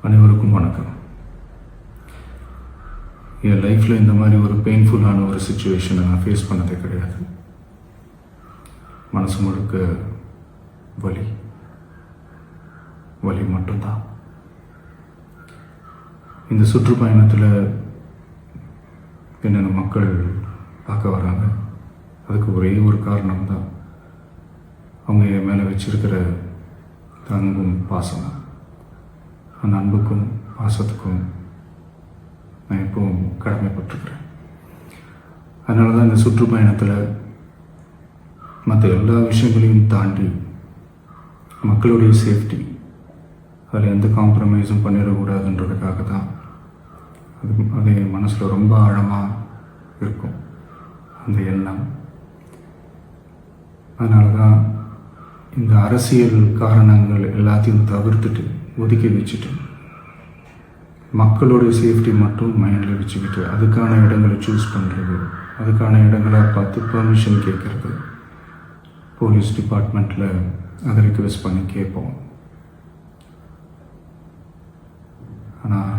அனைவருக்கும் வணக்கம். என் லைஃப்பில் இந்த மாதிரி ஒரு பெயின்ஃபுல்லான ஒரு சுச்சுவேஷனை நான் ஃபேஸ் பண்ணதே கிடையாது. மனசு முழுக்க வலி வலி மட்டும்தான். இந்த சுற்றுப்பயணத்தில் என்னென்ன மக்கள் பார்க்க வராங்க, அதுக்கு ஒரே ஒரு காரணம் தான், அவங்க என் மேலே வச்சிருக்கிற அன்பும் பாசம். அந்த அன்புக்கும் பாசத்துக்கும் நான் எப்பவும் கடமைப்பட்டிருக்கிறேன். அதனால தான் இந்த சுற்றுப்பயணத்தில் மற்ற எல்லா விஷயங்களையும் தாண்டி மக்களுடைய சேஃப்டி, அதில் எந்த காம்ப்ரமைஸும் பண்ணிடக்கூடாதுன்றதுக்காக தான் அது என் மனசில் ரொம்ப ஆழமாக இருக்கும் அந்த எண்ணம். அதனால தான் இந்த அரசியல் காரணங்கள் எல்லாத்தையும் தவிர்த்துட்டு ஒதுக்கி வச்சுட்டு மக்களுடைய சேஃப்டி மட்டும் மைண்டில் வச்சுக்கிட்டு அதுக்கான இடங்களை சூஸ் பண்ணுறது, அதுக்கான இடங்களை பார்த்து பெர்மிஷன் கேட்குறது, போலீஸ் டிபார்ட்மெண்ட்டில் அதை ரிக்வெஸ்ட் பண்ணி கேட்போம். ஆனால்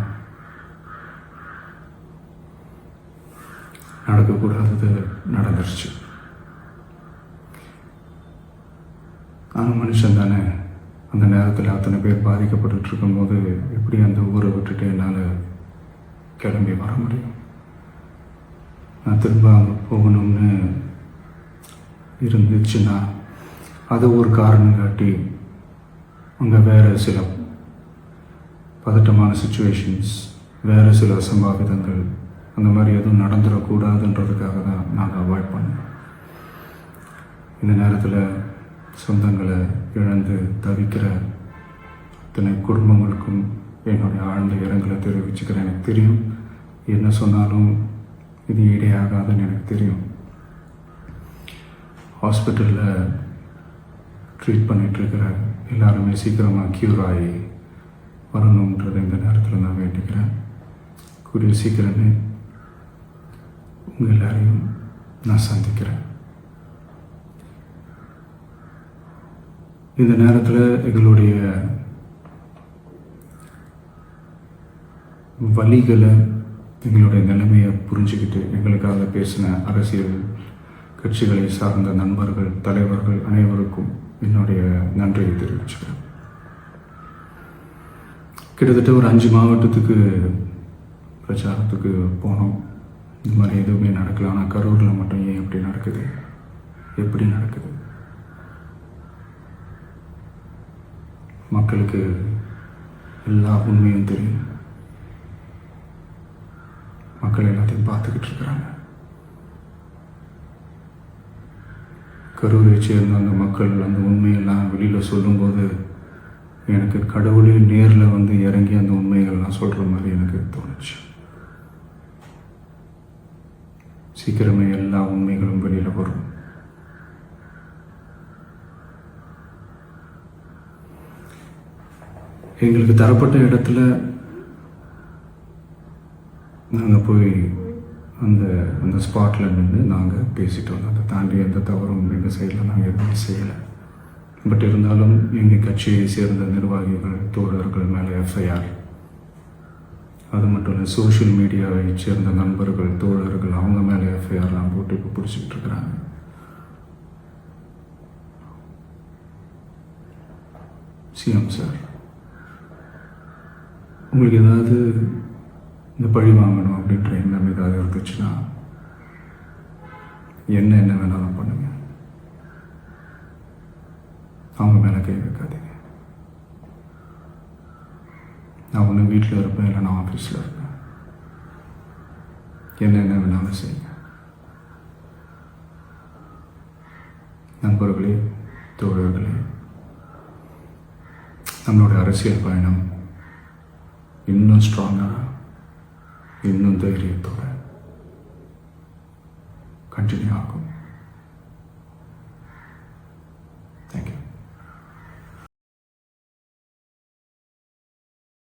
நடக்கக்கூடாதது நடந்துருச்சு. ஆனால் மனுஷன் தானே. அந்த நேரத்தில் அத்தனை பேர் பாதிக்கப்பட்டு இருக்கும்போது எப்படி அந்த ஊரை விட்டுட்டு என்னால் கிளம்பி வர முடியும்? நான் திரும்ப அங்கே போகணும்னு இருந்துச்சுன்னா அதை ஒரு காரணம் காட்டி அங்கே வேறு சில பதட்டமான சுச்சுவேஷன்ஸ், வேறு சில அசம்பாவிதங்கள் அந்த மாதிரி எதுவும் நடந்துடக்கூடாதுன்றதுக்காக தான் நாங்கள் அவாய்ட் பண்ணோம். இந்த நேரத்தில் சொந்தங்களை இழந்து தவிக்கிற அத்தனை குடும்பங்களுக்கும் என்னுடைய ஆழ்ந்த இரங்கலை தெரிவிச்சுக்கிறேன். எனக்கு தெரியும், என்ன சொன்னாலும் இது ஈடையாகாதுன்னு எனக்கு தெரியும். ஹாஸ்பிட்டலில் ட்ரீட் பண்ணிகிட்ருக்கிற எல்லாருமே சீக்கிரமாக க்யூர் ஆகி வரணுன்றதை இந்த நேரத்தில் நான் வேண்டிக்கிறேன். கூடிய சீக்கிரமே உங்கள் எல்லாரையும் நான் சந்திக்கிறேன். இந்த நேரத்தில் எங்களுடைய வலிகளை, எங்களுடைய நிலைமையை புரிஞ்சுக்கிட்டு எங்களுக்காக பேசின அரசியல் கட்சிகளை சார்ந்த நண்பர்கள், தலைவர்கள் அனைவருக்கும் என்னுடைய நன்றியை தெரிவிச்சுக்கிறேன். கிட்டத்தட்ட ஒரு 5 மாவட்டத்துக்கு பிரச்சாரத்துக்கு போனோம். இந்த மாதிரி எதுவுமே நடக்கல. ஆனால் கரூரில் மட்டும் ஏன் எப்படி நடக்குது, எப்படி நடக்குது? மக்களுக்கு எல்லா உண்மையும் தெரியும். மக்கள் எல்லாத்தையும் பார்த்துக்கிட்டு இருக்கிறாங்க. கரூரை சேர்ந்த அந்த மக்கள் அந்த உண்மையெல்லாம் வெளியில் சொல்லும்போது எனக்கு கடவுளே நேரில் வந்து இறங்கி அந்த உண்மைகள்லாம் சொல்கிற மாதிரி எனக்கு தோணுச்சு. சீக்கிரமே எல்லா உண்மைகளும் வெளியில் வரும். எங்களுக்கு தரப்பட்ட இடத்துல நாங்கள் போய் அந்த ஸ்பாட்டில் நின்று நாங்கள் பேசிட்டோம். அதை தாண்டி எந்த தவறும் எங்கள் சைடில் நாங்கள் எதுவுமே செய்யலை. பட் இருந்தாலும் எங்கள் கட்சியை சேர்ந்த நிர்வாகிகள், தோழர்கள் மேலே எஃப்ஐஆர், அது மட்டும் இல்லை சோஷியல் மீடியாவை சேர்ந்த நண்பர்கள், தோழர்கள் அவங்க மேலே எஃப்ஐஆர்லாம் போட்டு இப்போ பிடிச்சிக்கிட்டு இருக்கிறாங்க. சிஎம் சார், உங்களுக்கு ஏதாவது இந்த பழி வாங்கணும் அப்படின்ற எண்ணம் ஏதாவது இருந்துச்சுன்னா என்ன வேணாலும் பண்ணுங்க. அவங்க மேலே கை வைக்காதீங்க. நான் ஒன்று வீட்டில் இருப்பேன், இல்லை நான் ஆஃபீஸில் இருப்பேன். என்ன வேணாலும் செய்யுங்க. நண்பர்களே, தோழர்களே, நம்மளுடைய அரசியல் பயணம் இன்னும் ஸ்ட்ராங்காக, இன்னும் தைரியத்தோட கண்டினியூ ஆகும்.